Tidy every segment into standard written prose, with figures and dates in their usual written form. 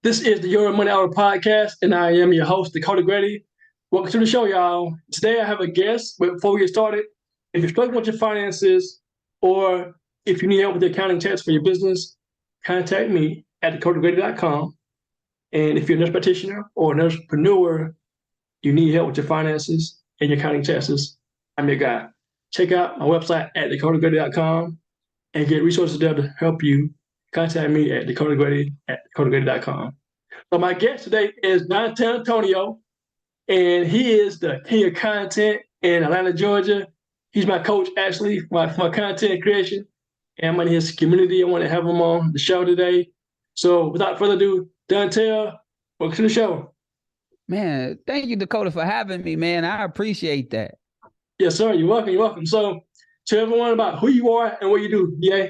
This is the Your Money Hour podcast, and I am your host, Dakota Grady. Welcome to the show, y'all. Today I have a guest, but before we get started, if you're struggling with your finances or if you need help with the accounting tax for your business, contact me at dakotagrady.com. And if you're a nurse practitioner or a nursepreneur, you need help with your finances and your accounting taxes, I'm your guy. Check out my website at dakotagrady.com and get resources there to help you. Contact me at dakotagrady@dakotagrady.com. So my guest today is Dontell Antonio, and he is the king of content in Atlanta, Georgia. He's my coach, actually, for my content creation. And I'm in his community. I want to have him on the show today. So without further ado, Dontell, welcome to the show. Man, thank you, Dakota, for having me, man. I appreciate that. Yes, sir. You're welcome. You're welcome. So tell everyone about who you are and what you do. Yeah.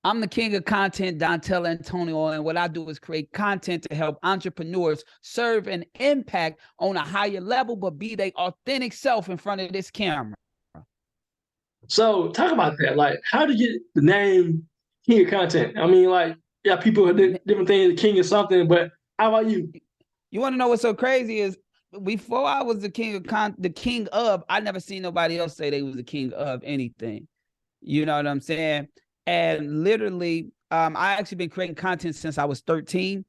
I'm the king of content, Dontell Antonio, and what I do is create content to help entrepreneurs serve an impact on a higher level, but be their authentic self in front of this camera. So talk about that. Like, how did you get the name King of Content? I mean, like, yeah, people have different things, king of something, but how about you? You want to know what's so crazy is before I was the king of, I never seen nobody else say they was the king of anything. You know what I'm saying? And literally, I actually been creating content since I was 13.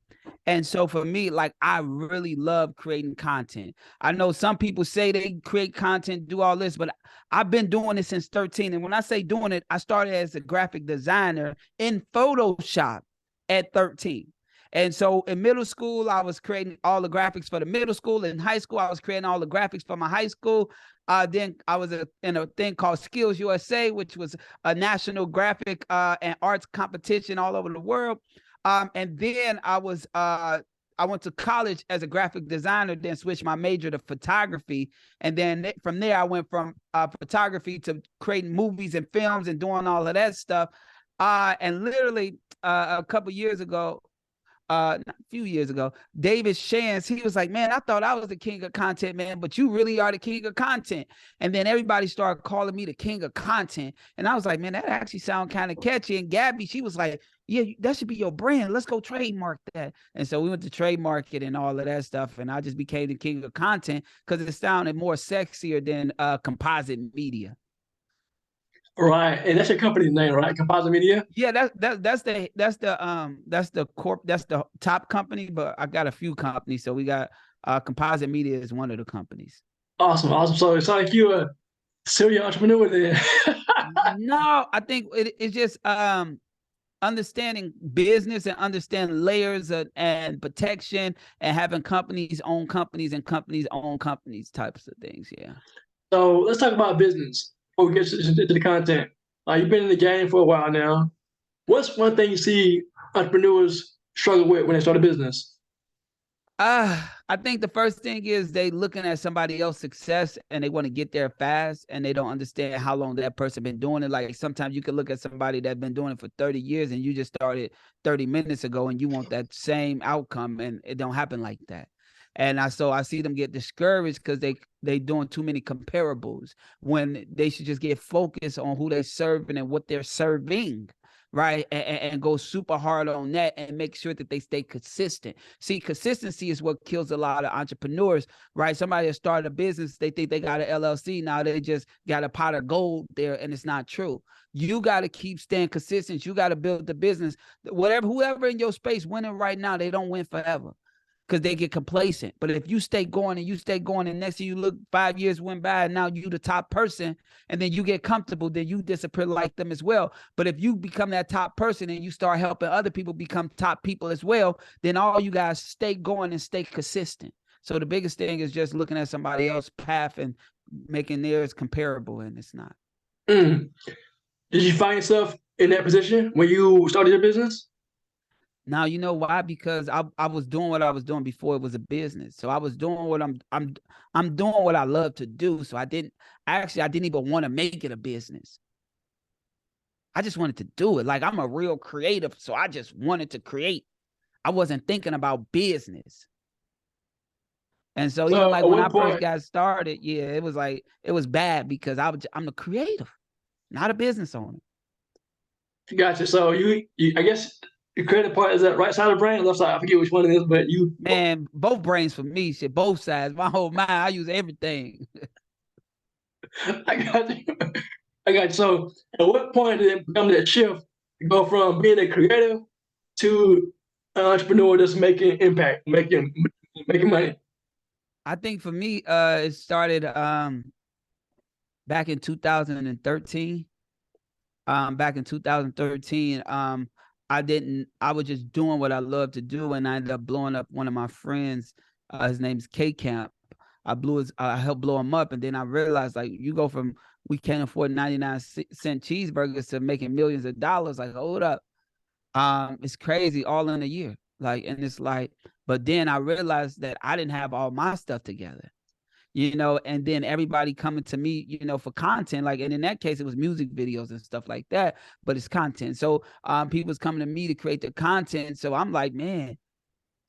And so for me, like, I really love creating content. I know some people say they create content, do all this, but I've been doing it since 13. And when I say doing it, I started as a graphic designer in Photoshop at 13. And so in middle school, I was creating all the graphics for the middle school. In high school, I was creating all the graphics for my high school. Then I was in a thing called Skills USA, which was a national graphic and arts competition all over the world. And then I went to college as a graphic designer, then switched my major to photography. And then from there, I went from photography to creating movies and films and doing all of that stuff. And literally a few years ago, David Shans, he was like, man, I thought I was the king of content, man, but you really are the king of content. And then everybody started calling me the king of content. And I was like, man, that actually sounds kind of catchy. And Gabby, she was like, yeah, that should be your brand. Let's go trademark that. And so we went to trademark it and all of that stuff. And I just became the king of content because it sounded more sexier than composite media. Right, and that's your company name, right? Composite Media. Yeah, that's the top company, but I got a few companies. So we got Composite Media is one of the companies. Awesome, awesome. So it's like you're a serial entrepreneur there. No, I think it's just understanding business and understanding layers and protection and having companies own companies and companies own companies types of things. Yeah. So let's talk about business before we get into the content. You've been in the game for a while now. What's one thing you see entrepreneurs struggle with when they start a business? I think the first thing is they looking at somebody else's success and they want to get there fast and they don't understand how long that person been doing it. Like sometimes you can look at somebody that's been doing it for 30 years and you just started 30 minutes ago and you want that same outcome and it don't happen like that. And I see them get discouraged because they doing too many comparables when they should just get focused on who they're serving and what they're serving. Right. And go super hard on that and make sure that they stay consistent. See, consistency is what kills a lot of entrepreneurs, right? Somebody that started a business, they think they got an LLC. Now they just got a pot of gold there, and it's not true. You got to keep staying consistent. You got to build the business. Whoever in your space winning right now, they don't win forever because they get complacent. But if you stay going and next thing you look, 5 years went by and now you the top person and then you get comfortable, then you disappear like them as well. But if you become that top person and you start helping other people become top people as well, then all you guys stay going and stay consistent. So the biggest thing is just looking at somebody else's path and making theirs comparable, and it's not. Did you find yourself in that position when you started your business? Now, you know why? Because I was doing what I was doing before it was a business. So I was doing what I'm doing what I love to do. So I didn't even want to make it a business. I just wanted to do it. Like I'm a real creative. So I just wanted to create. I wasn't thinking about business. And so, like when I first got started, yeah, it was bad because I'm a creative, not a business owner. Gotcha. So you I guess your credit part is that right side of the brain, left side. I forget which one it is, but you. Man, both brains for me, shit, both sides. My whole mind, I use everything. I got you. I got you. So, at what point did it become that shift to go from being a creative to an entrepreneur that's making impact, making money? I think for me, it started back in 2013. Back in 2013, I was just doing what I love to do, and I ended up blowing up one of my friends. His name's K Camp. I helped blow him up, and then I realized, like, you go from we can't afford 99-cent cheeseburgers to making millions of dollars. Like, hold up, it's crazy, all in a year. Like, and it's like, but then I realized that I didn't have all my stuff together. And then everybody coming to me, for content, like, and in that case, it was music videos and stuff like that, but it's content. So people's coming to me to create the content. So I'm like, man,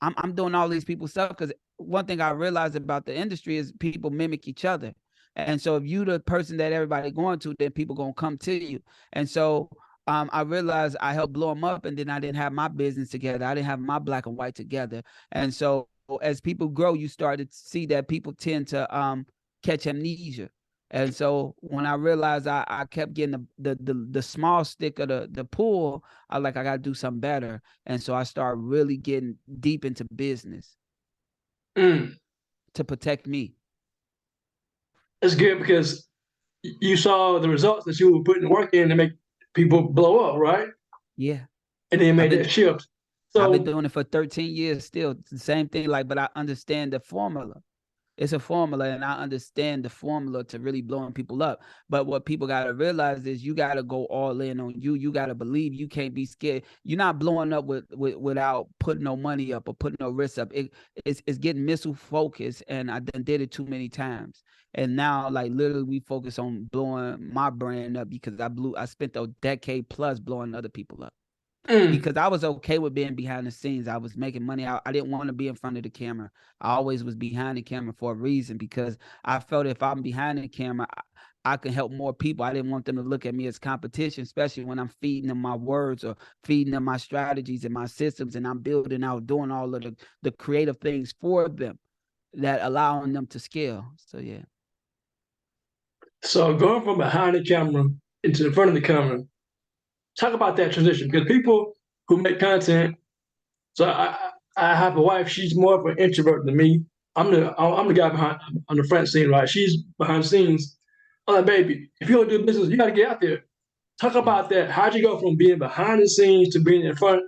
I'm doing all these people's stuff, because one thing I realized about the industry is people mimic each other. And so if you the person that everybody going to, then people gonna come to you. And so I realized I helped blow them up, and then I didn't have my business together. I didn't have my black and white together. And so as people grow, you start to see that people tend to catch amnesia. And so when I realized I kept getting the small stick of the pool, I got to do something better. And so I started really getting deep into business Mm, to protect me. that's good because you saw the results that you were putting work in to make people blow up, right? Yeah. And then I've made been that shift. I've been So, doing it for 13 years still. It's the same thing, but I understand the formula. It's a formula, and I understand the formula to really blowing people up. But what people got to realize is you got to go all in on you. You got to believe. You can't be scared. You're not blowing up without putting no money up or putting no risk up. It's getting missile focused, and I done did it too many times. And now, like, literally, we focus on blowing my brand up, because I spent a decade plus blowing other people up, mm, because I was okay with being behind the scenes. I was making money. I didn't want to be in front of the camera. I always was behind the camera for a reason, because I felt if I'm behind the camera, I can help more people. I didn't want them to look at me as competition, especially when I'm feeding them my words or feeding them my strategies and my systems, and I'm building out, doing all of the creative things for them that allowing them to scale. So yeah. so going from behind the camera into the front of the camera, talk about that transition because people who make content. So I have a wife. She's more of an introvert than me. I'm the guy behind on the front scene, right? She's behind the scenes. I'm like, baby, if you don't do business, you got to get out there. Talk Yeah. about that. How'd you go from being behind the scenes to being in front?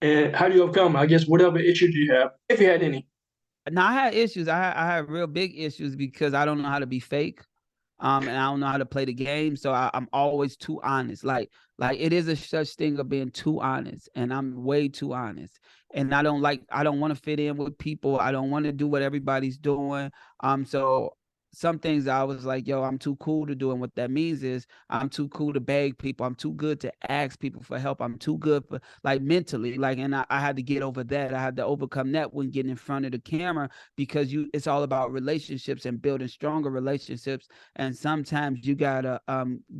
And how do you overcome, I guess, whatever issues you have, if you had any? Now I had issues. I had real big issues because I don't know how to be fake. And I don't know how to play the game, so I'm always too honest. Like it is a such thing of being too honest, and I'm way too honest. And I don't want to fit in with people. I don't want to do what everybody's doing. So some things I was like, yo, I'm too cool to do. And what that means is I'm too cool to beg people. I'm too good to ask people for help. I'm too good for, like, mentally. And I had to get over that. I had to overcome that when getting in front of the camera, because it's all about relationships and building stronger relationships. And sometimes you gotta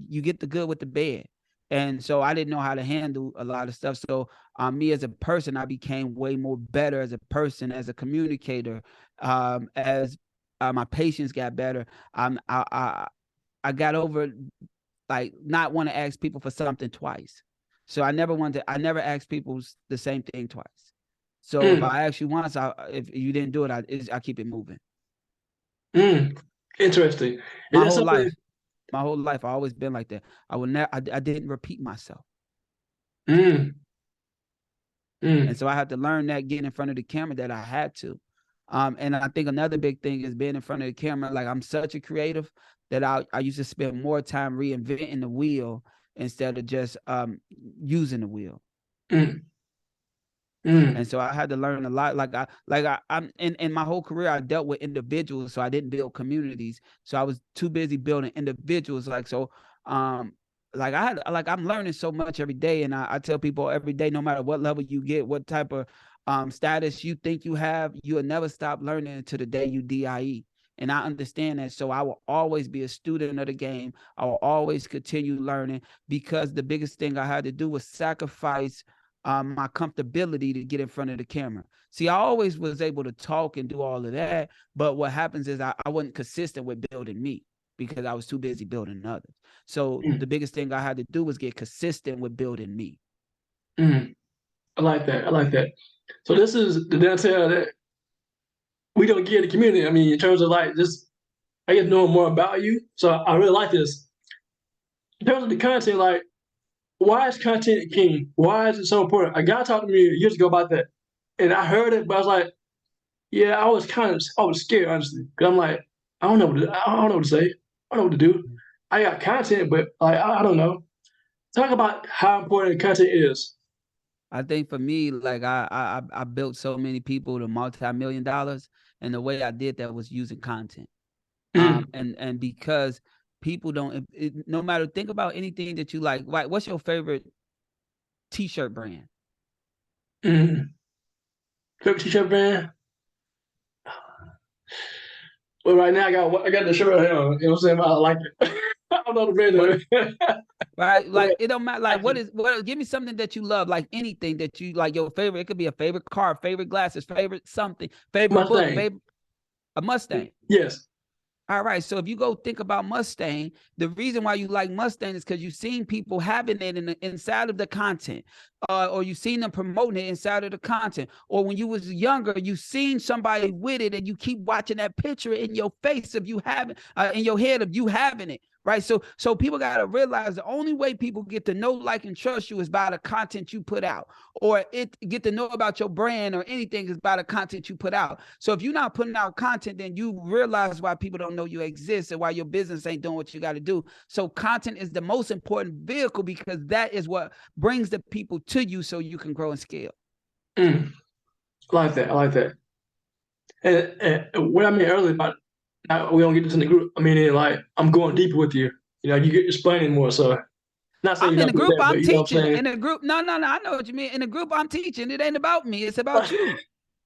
you get the good with the bad. And so I didn't know how to handle a lot of stuff. So me as a person, I became way more better as a person, as a communicator, as my patience got better. I got over, like, not want to ask people for something twice. So I never ask people the same thing twice. So if Mm, I ask you once, if you didn't do it, I keep it moving. mm, interesting. Is My that whole something? life. My whole life, I always been like that. I would never. I didn't repeat myself, Mm, and mm, so I had to learn that getting in front of the camera that I had to. And I think another big thing is being in front of the camera. Like, I'm such a creative that I used to spend more time reinventing the wheel instead of just using the wheel. mm, mm, And so I had to learn a lot. I'm in my whole career, I dealt with individuals, so I didn't build communities. So I was too busy building individuals. Um, I'm learning so much every day, and I tell people every day, no matter what level you get, what type of status you think you have, you will never stop learning until the day you die. And I understand that. So I will always be a student of the game. I will always continue learning, because the biggest thing I had to do was sacrifice my comfortability to get in front of the camera. See, I always was able to talk and do all of that, but what happens is I wasn't consistent with building me because I was too busy building others. So the biggest thing I had to do was get consistent with building me. I like that. I like that. So this is the Dontell that we don't get in the community. I mean, in terms of like just, I get to know more about you. So I really like this. In terms of the content, like, why is content king? Why is it so important? A guy talked to me years ago about that, and I heard it, but I was like, yeah, I was scared, honestly, because I'm like, I don't know I don't know what to say. I don't know what to do. I got content, but like, I don't know. Talk about how important content is. I think for me, like I built so many people to multi-million dollars, and the way I did that was using content. And because people don't, no matter, think about anything that you like. What's your favorite t-shirt brand? Favorite t-shirt brand? Well, right now I got the shirt right here. You know what I'm saying? I like it. I don't know the brand. Right, like it don't matter. Like what? Give me something that you love, like anything that you like. Your favorite. It could be a favorite car, favorite glasses, favorite something, favorite book, favorite a Mustang. Yes. All right. So if you go think about Mustang, the reason why you like Mustang is because you've seen people having it inside of the content, or you've seen them promoting it inside of the content, or when you was younger, you seen somebody with it, and you keep watching that picture in your face of you having, in your head of you having it. Right. So people got to realize the only way people get to know, like, and trust you is by the content you put out, or get to know about your brand or anything is by the content you put out. So if you're not putting out content, then you realize why people don't know you exist and why your business ain't doing what you got to do. So content is the most important vehicle because that is what brings the people to you so you can grow and scale. I like that. I like that. And what I mean earlier about, we don't get this in the group. I mean, like, I'm going deeper with you. You know, you get explaining more. So, not saying I'm in the group. That, I'm teaching. In the group, no. I know what you mean. In the group, I'm teaching. It ain't about me. It's about you.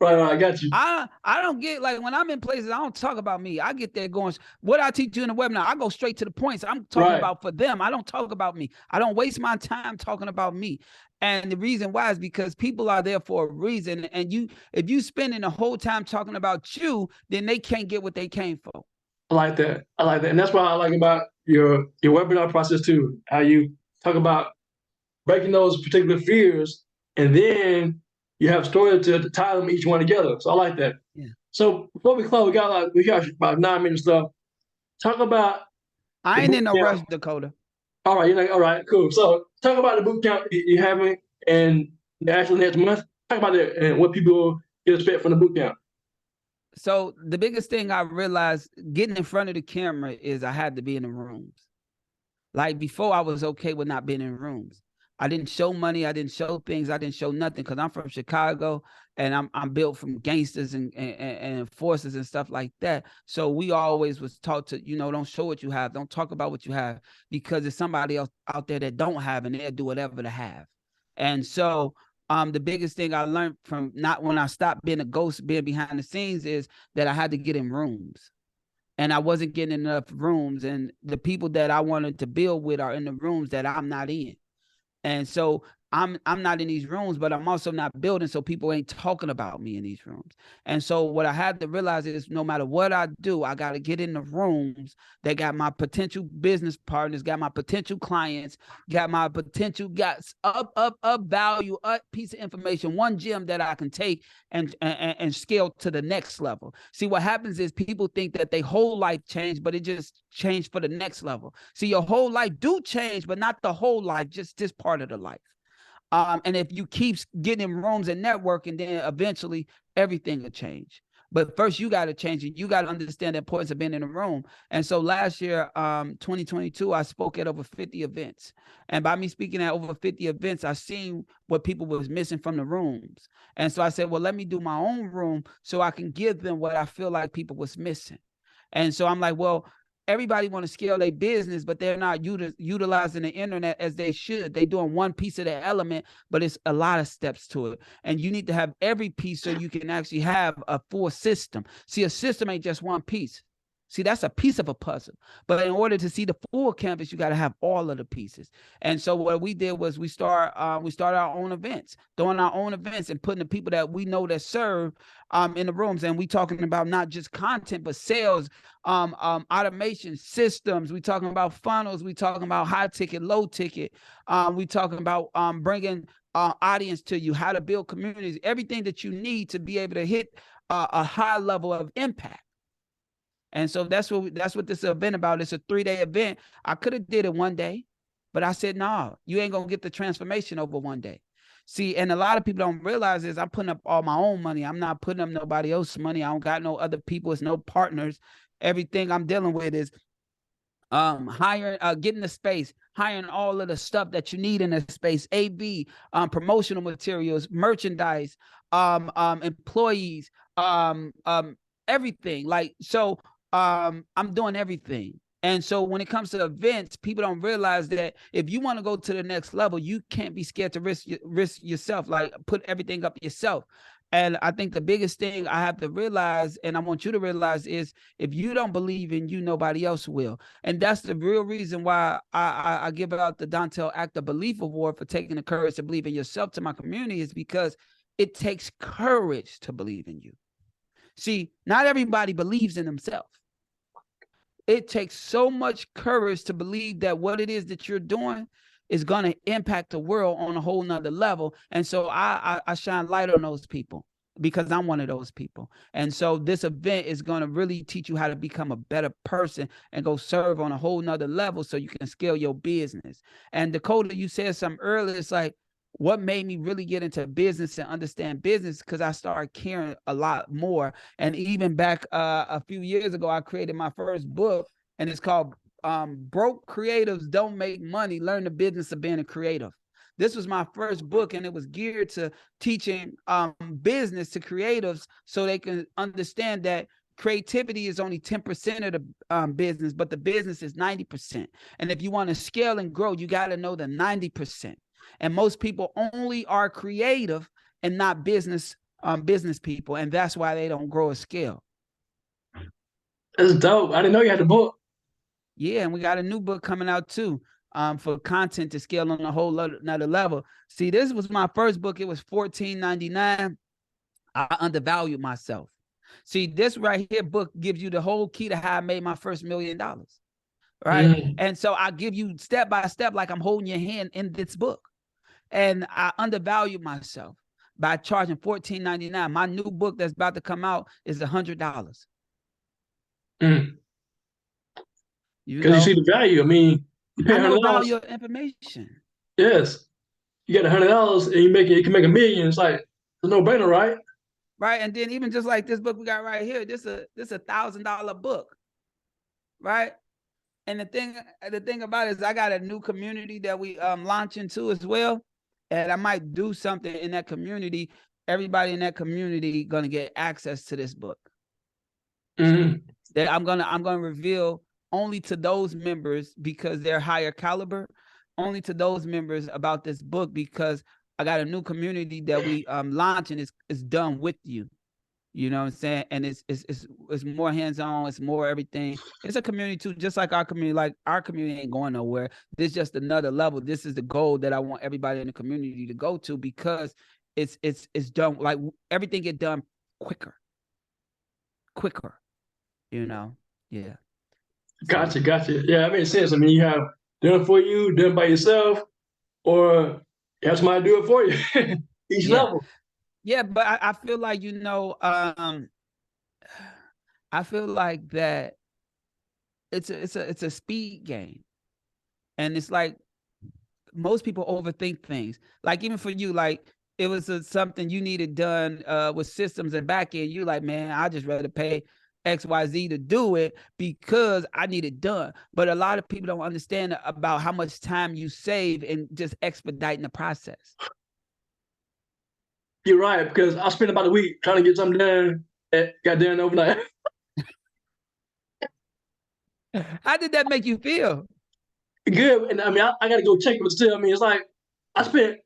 Right, I got you. I don't get, like, when I'm in places, I don't talk about me. I get there going, what I teach you in the webinar, I go straight to the points. I'm talking about for them. I don't talk about me. I don't waste my time talking about me. And the reason why is because people are there for a reason. And if you spending the whole time talking about you, then they can't get what they came for. I like that. I like that. And that's what I like about your webinar process too. How you talk about breaking those particular fears, and then you have stories to tie them each one together. So I like that. Yeah. So before we close, we got about 9 minutes left. Talk about. I ain't in no rush, Dakota. All right, you're like, all right, cool. So talk about the boot camp you're having and the actual next month. Talk about it and what people can expect from the boot camp. So the biggest thing I realized getting in front of the camera is I had to be in the rooms. Like, before, I was okay with not being in rooms. I didn't show money. I didn't show things. I didn't show nothing because I'm from Chicago and I'm built from gangsters and enforcers and stuff like that. So we always was taught to, don't show what you have. Don't talk about what you have, because there's somebody else out there that don't have, and they'll do whatever to have. And so the biggest thing I learned from when I stopped being a ghost, being behind the scenes, is that I had to get in rooms. And I wasn't getting enough rooms. And the people that I wanted to build with are in the rooms that I'm not in. And so I'm not in these rooms, but I'm also not building, so people ain't talking about me in these rooms. And so what I had to realize is no matter what I do, I got to get in the rooms that got my potential business partners, got my potential clients, got up value, up piece of information, one gem that I can take and scale to the next level. See, what happens is people think that their whole life changed, but it just changed for the next level. See, your whole life do change, but not the whole life, just this part of the life. And if you keep getting in rooms and networking, then eventually everything will change. But first, you got to change it. You got to understand the importance of being in a room. And so last year, 2022, I spoke at over 50 events. And by me speaking at over 50 events, I seen what people was missing from the rooms. And so I said, well, let me do my own room so I can give them what I feel like people was missing. And so I'm like, well, everybody want to scale their business, but they're not utilizing the internet as they should. They're doing one piece of the element, but it's a lot of steps to it. And you need to have every piece so you can actually have a full system. See, a system ain't just one piece. See, that's a piece of a puzzle. But in order to see the full canvas, you got to have all of the pieces. And so what we did was we started our own events, doing our own events and putting the people that we know that serve in the rooms. And we talking about not just content, but sales, automation systems. We talking about funnels. We talking about high ticket, low ticket. We talking about bringing audience to you, how to build communities, everything that you need to be able to hit a high level of impact. And so that's what this event about. It's a 3-day event. I could have did it one day, but I said, no, you ain't gonna get the transformation over one day. See, and a lot of people don't realize is I'm putting up all my own money. I'm not putting up nobody else's money. I don't got no other people. It's no partners. Everything I'm dealing with is hiring, getting the space, hiring all of the stuff that you need in the space, AV, promotional materials, merchandise, employees, everything. Like, so I'm doing everything. And so when it comes to events, people don't realize that if you want to go to the next level, you can't be scared to risk yourself, like put everything up yourself. And I think the biggest thing I have to realize, and I want you to realize, is if you don't believe in you, nobody else will. And that's the real reason why I give out the Dontell Act of Belief Award for taking the courage to believe in yourself to my community, is because it takes courage to believe in you. See, not everybody believes in themselves. It takes so much courage to believe that what it is that you're doing is going to impact the world on a whole nother level. And so I shine light on those people because I'm one of those people. And so this event is going to really teach you how to become a better person and go serve on a whole nother level so you can scale your business. And Dakota, you said something earlier. It's like, what made me really get into business and understand business, because I started caring a lot more. And even back a few years ago, I created my first book, and it's called Broke Creatives Don't Make Money, Learn the Business of Being a Creative. This was my first book, and it was geared to teaching business to creatives so they can understand that creativity is only 10% of the business, but the business is 90%. And if you want to scale and grow, you got to know the 90%. And most people only are creative and not business people. And that's why they don't grow or scale. That's dope. I didn't know you had a book. Yeah, and we got a new book coming out too, for content to scale on a whole another level. See, this was my first book. It was $14.99. I undervalued myself. See, this right here book gives you the whole key to how I made my first $1 million. Right. And so I give you step by step, like I'm holding your hand in this book. And I undervalued myself by charging $14.99. My new book that's about to come out is $100. Because you see the value. I mean, you pay I know $100. value of information. Yes, you get $100 and you can make $1 million. It's like, it's a no-brainer, right? Right. And then even just like this book we got right here, this a $1,000 book. Right. And the thing about it is I got a new community that we launching too as well. And I might do something in that community. Everybody in that community gonna get access to this book. That I'm gonna reveal only to those members, because they're higher caliber, only to those members about this book, because I got a new community that we launching is done with you. You know what I'm saying? And it's more hands-on, it's more everything. It's a community too, just like our community. Like, our community ain't going nowhere. This is just another level. This is the goal that I want everybody in the community to go to, because it's done, like everything get done quicker. You know? Yeah. Gotcha. Yeah, that makes sense. I mean, you have done it for you, done it by yourself, or you have somebody do it for you. Each level. Yeah, but I feel like, I feel like that it's a speed game. And it's like most people overthink things. Like, even for you, like it was something you needed done with systems and back end. You like, man, I just rather pay XYZ to do it because I need it done. But a lot of people don't understand about how much time you save in just expediting the process. You're right, because I spent about a week trying to get something done that got done overnight. How did that make you feel? Good. And I mean, I got to go check it, but still, I mean, it's like I spent.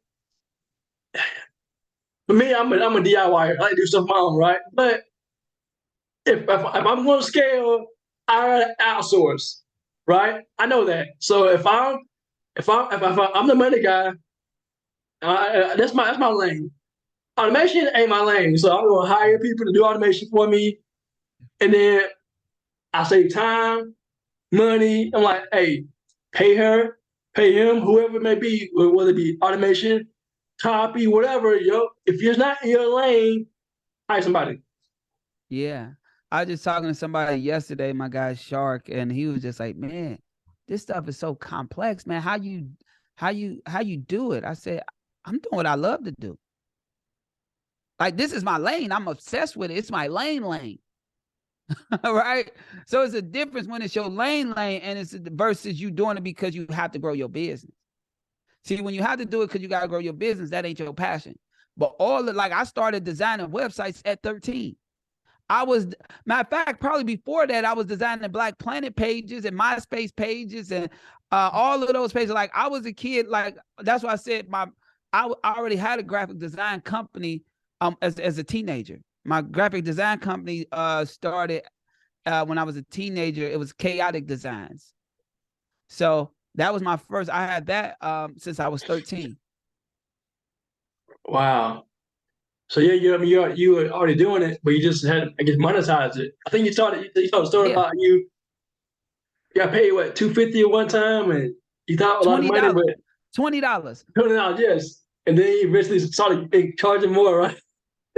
For me, I'm a DIYer. I like to do stuff on my own, right? But if I'm going to scale, I outsource, right? I know that. So if I'm the money guy, that's my lane. Automation ain't my lane, so I'm gonna hire people to do automation for me, and then I save time, money. I'm like, hey, pay her, pay him, whoever it may be, whether it be automation, copy, whatever. If you're not in your lane, hire somebody. Yeah. I was just talking to somebody yesterday, my guy Shark, and he was just like, man, this stuff is so complex, man. How you do it? I said, I'm doing what I love to do. Like, this is my lane. I'm obsessed with it. It's my lane. Right? So it's a difference when it's your lane, and it's versus you doing it because you have to grow your business. See, when you have to do it because you got to grow your business, that ain't your passion. But I started designing websites at 13. Matter of fact, probably before that, I was designing Black Planet pages and MySpace pages and all of those pages. Like, I was a kid, like, that's why I said I already had a graphic design company as a teenager. My graphic design company started when I was a teenager. It was Chaotic Designs. So that was my first. I had that since I was 13. Wow. So yeah, you were already doing it, but you just had, I guess, monetized it. I think you started the story about you got paid what, $250 at one time, and you thought a lot of money, but $20. $20, yes. And then you eventually started charging more, right?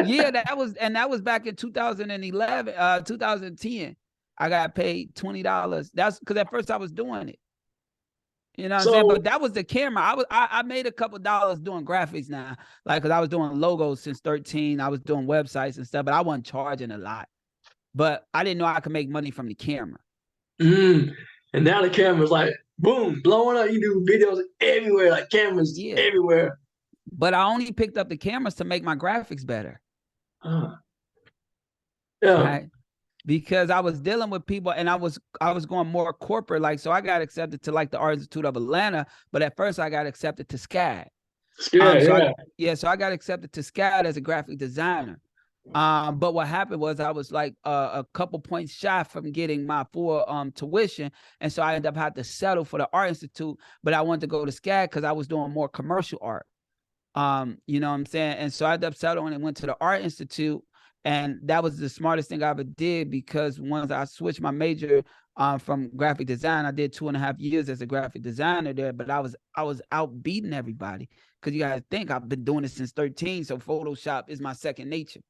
Yeah, that was back in 2011, 2010. I got paid $20. That's because at first I was doing it. You know what I'm saying? But that was the camera. I made a couple dollars doing graphics now. Like, because I was doing logos since 13. I was doing websites and stuff, but I wasn't charging a lot. But I didn't know I could make money from the camera. And now the camera's like, boom, blowing up. You do videos everywhere, like cameras everywhere. But I only picked up the cameras to make my graphics better. Yeah. Right? Because I was dealing with people, and I was going more corporate. Like, so I got accepted to like the Art Institute of Atlanta, but at first I got accepted to SCAD. So I got accepted to SCAD as a graphic designer. But what happened was I was like a couple points shy from getting my full tuition, and so I ended up having to settle for the Art Institute. But I wanted to go to SCAD because I was doing more commercial art. You know what I'm saying? And so I ended up settling and went to the Art Institute. And that was the smartest thing I ever did, because once I switched my major from graphic design, I did 2.5 years as a graphic designer there, but I was out beating everybody, because you got to think I've been doing it since 13. So Photoshop is my second nature.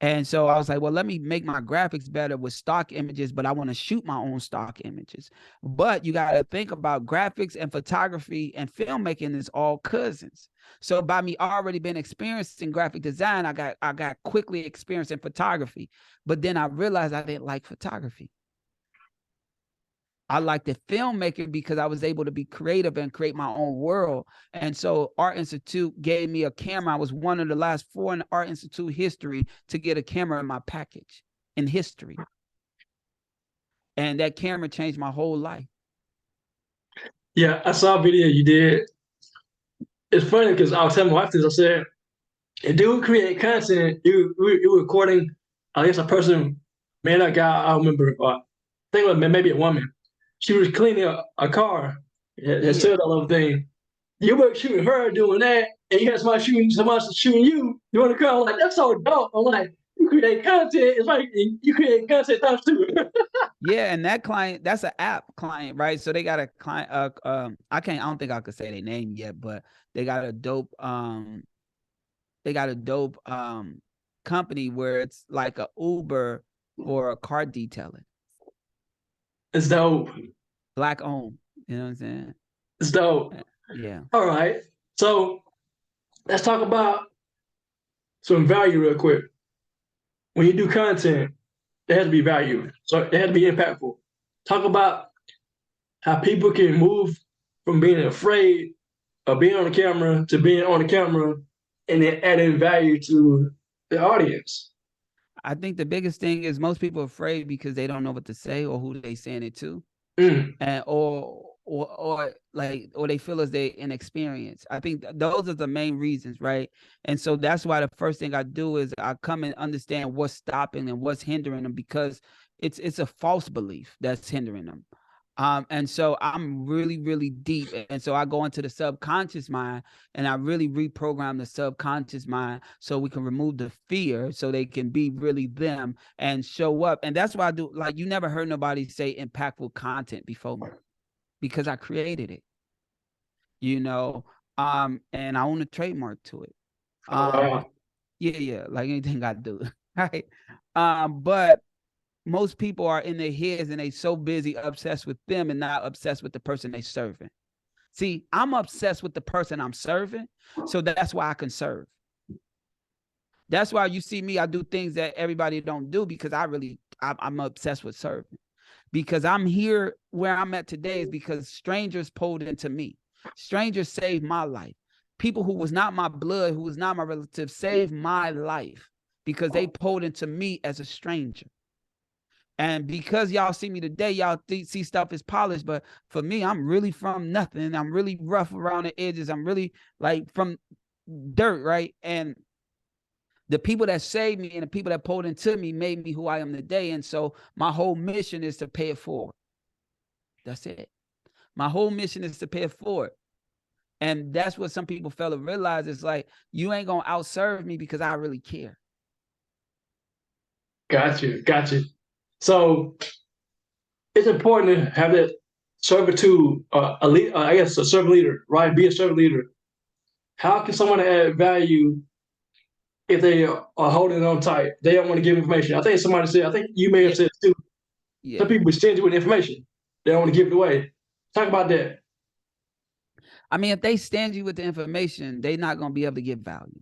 And so I was like, well, let me make my graphics better with stock images, but I want to shoot my own stock images. But you got to think about graphics and photography and filmmaking is all cousins. So by me already being experienced in graphic design, I got quickly experienced in photography. But then I realized I didn't like photography. I liked the filmmaking because I was able to be creative and create my own world. And so Art Institute gave me a camera. I was one of the last 4 in Art Institute history to get a camera in my package in history. And that camera changed my whole life. Yeah, I saw a video you did. It's funny because I was telling my wife this. I said, if dude create content, you were recording, I guess, a person, man, a guy, I don't remember, I think it was maybe a woman. She was cleaning a car. It said all of the thing. You were shooting her doing that, and you had somebody shooting you doing the car. I'm like, that's so dope. I'm like, you create content. It's like you create content times 2. Yeah, and that client, that's an app client, right? So they got a client. I don't think I could say their name yet, but they got a dope. Company where it's like a Uber for car detailing. It's dope. Black owned. You know what I'm saying? It's dope. Yeah. All right. So let's talk about some value real quick. When you do content, it has to be value. So it has to be impactful. Talk about how people can move from being afraid of being on the camera to being on the camera and then adding value to the audience. I think the biggest thing is most people are afraid because they don't know what to say or who they saying it to. And or they feel as they inexperienced. I think those are the main reasons, right? And so that's why the first thing I do is I come and understand what's stopping and what's hindering them, because It's a false belief that's hindering them. And so I'm really, really deep. And so I go into the subconscious mind and I really reprogram the subconscious mind so we can remove the fear so they can be really them and show up. And that's why I do, like, you never heard nobody say impactful content before me because I created it, you know, and I own a trademark to it. Wow. Yeah, like anything I do, right? But most people are in their heads and they so busy obsessed with them and not obsessed with the person they serving. See, I'm obsessed with the person I'm serving, so that's why I can serve. That's why you see me, I do things that everybody don't do because I'm obsessed with serving. Because I'm here where I'm at today is because strangers pulled into me. Strangers saved my life. People who was not my blood, who was not my relative, saved my life because they pulled into me as a stranger. And because y'all see me today, y'all see stuff is polished. But for me, I'm really from nothing. I'm really rough around the edges. I'm really like from dirt, right? And the people that saved me and the people that pulled into me made me who I am today. And so my whole mission is to pay it forward. That's it. My whole mission is to pay it forward. And that's what some people fail to realize. It's like, you ain't going to outserve me because I really care. Got you. So it's important to have that servitude, I guess a servant leader, right? Be a servant leader. How can someone add value if they are holding on tight? They don't want to give information. I think somebody said, I think you may have said too, Yeah. some people are stingy with information. They don't want to give it away. Talk about that. I mean, if they stingy with the information, they're not going to be able to give value.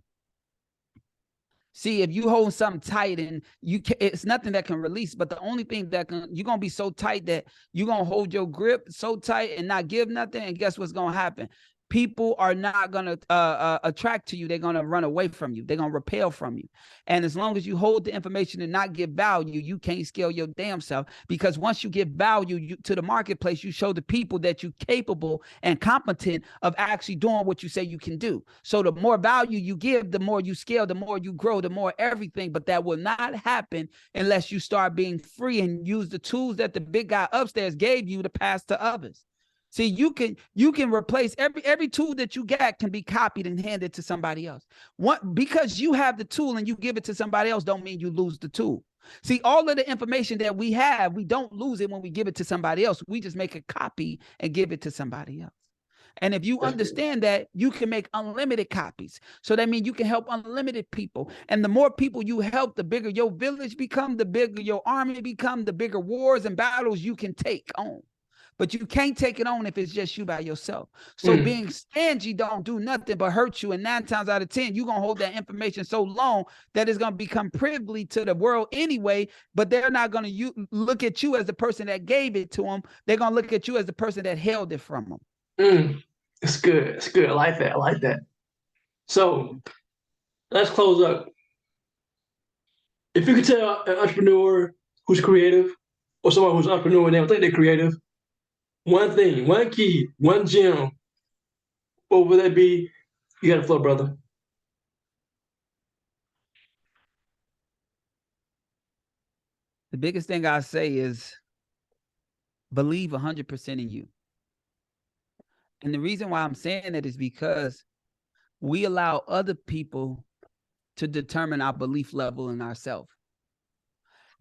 See, if you hold something tight and it's nothing that can release, but the only thing that you're going to be so tight that you're going to hold your grip so tight and not give nothing. And guess what's going to happen? People are not going to attract to you. They're going to run away from you. They're going to repel from you. And as long as you hold the information and not give value, you can't scale your damn self. Because once you give value to the marketplace, you show the people that you're capable and competent of actually doing what you say you can do. So the more value you give, the more you scale, the more you grow, the more everything. But that will not happen unless you start being free and use the tools that the big guy upstairs gave you to pass to others. See, you can replace every tool that you got can be copied and handed to somebody else. Because you have the tool and you give it to somebody else don't mean you lose the tool. See, all of the information that we have, we don't lose it when we give it to somebody else. We just make a copy and give it to somebody else. And if you understand that, you can make unlimited copies. So that means you can help unlimited people. And the more people you help, the bigger your village become, the bigger your army become, the bigger wars and battles you can take on. But you can't take it on if it's just you by yourself. So being stingy don't do nothing but hurt you. And 9 times out of 10, you're going to hold that information so long that it's going to become privy to the world anyway. But they're not going to look at you as the person that gave it to them. They're going to look at you as the person that held it from them. It's good. It's good. I like that. So let's close up. If you could tell an entrepreneur who's creative or someone who's an entrepreneur and they don't think they're creative, one thing, one key, one gem, what would that be? You got the floor, brother. The biggest thing I say is believe 100% in you. And the reason why I'm saying it is because we allow other people to determine our belief level in ourselves.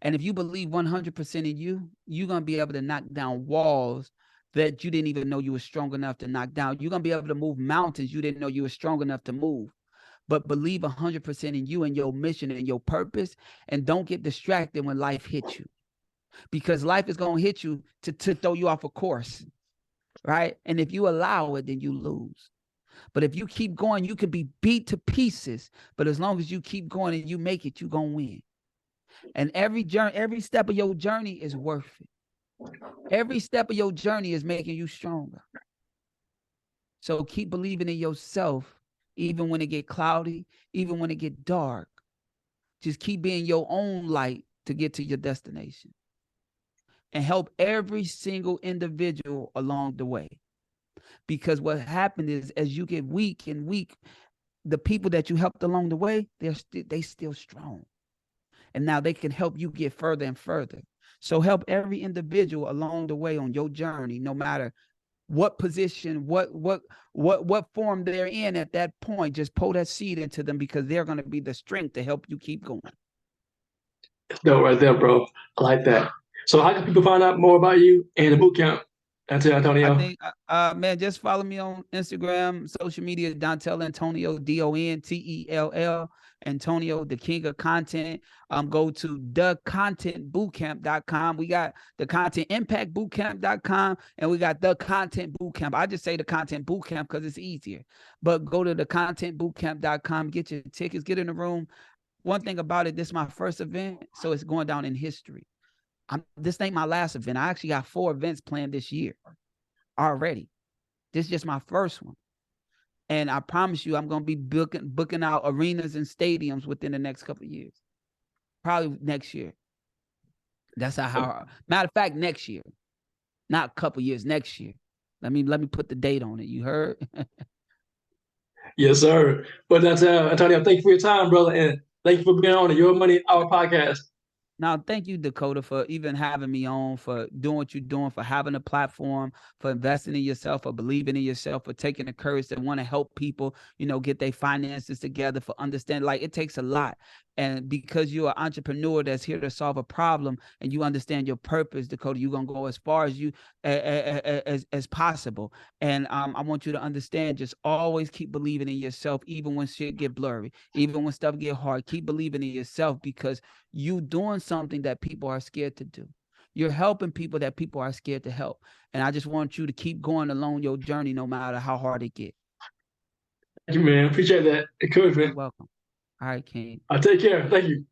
And if you believe 100% in you, you're going to be able to knock down walls that you didn't even know you were strong enough to knock down. You're going to be able to move mountains you didn't know you were strong enough to move. But believe 100% in you and your mission and your purpose, and don't get distracted when life hits you. Because life is going to hit you to throw you off a course, right? And if you allow it, then you lose. But if you keep going, you can be beat to pieces. But as long as you keep going and you make it, you're going to win. And every step of your journey is worth it. Every step of your journey is making you stronger. So keep believing in yourself, even when it get cloudy, even when it get dark. Just keep being your own light to get to your destination. And help every single individual along the way. Because what happened is, as you get weak and weak, the people that you helped along the way, they still strong. And now they can help you get further and further. So help every individual along the way on your journey, no matter what position, what form they're in at that point. Just pour that seed into them, because they're going to be the strength to help you keep going. That's dope right there, bro. I like that. So how can people find out more about you and the boot camp, Dontell I Antonio? think, man, just follow me on Instagram, social media, Dontell Antonio, Dontell Antonio, the king of content. Go to thecontentbootcamp.com. We got the contentimpactbootcamp.com, and we got the content bootcamp. I just say the content bootcamp because it's easier. But go to thecontentbootcamp.com, get your tickets, get in the room. One thing about it, this is my first event, so it's going down in history. This ain't my last event. I actually got 4 events planned this year already. This is just my first one. And I promise you, I'm going to be booking out arenas and stadiums within the next couple of years. Probably next year. That's how matter of fact, next year. Not a couple years, next year. Let me put the date on it. You heard? Yes, sir. But Dontell Antonio, thank you for your time, brother, and thank you for being on Your Money, Our podcast. Now, thank you, Dakota, for even having me on, for doing what you're doing, for having a platform, for investing in yourself, for believing in yourself, for taking the courage to want to help people, get their finances together, for understanding. Like, it takes a lot. And because you're an entrepreneur that's here to solve a problem, and you understand your purpose, Dakota, you're going to go as far as you as possible. And I want you to understand, just always keep believing in yourself, even when shit get blurry, even when stuff get hard. Keep believing in yourself, because you doing something that people are scared to do. You're helping people that people are scared to help. And I just want you to keep going along your journey, no matter how hard it gets. Thank you, man. Appreciate that encouragement. You're welcome. All right, King. Take care. Thank you.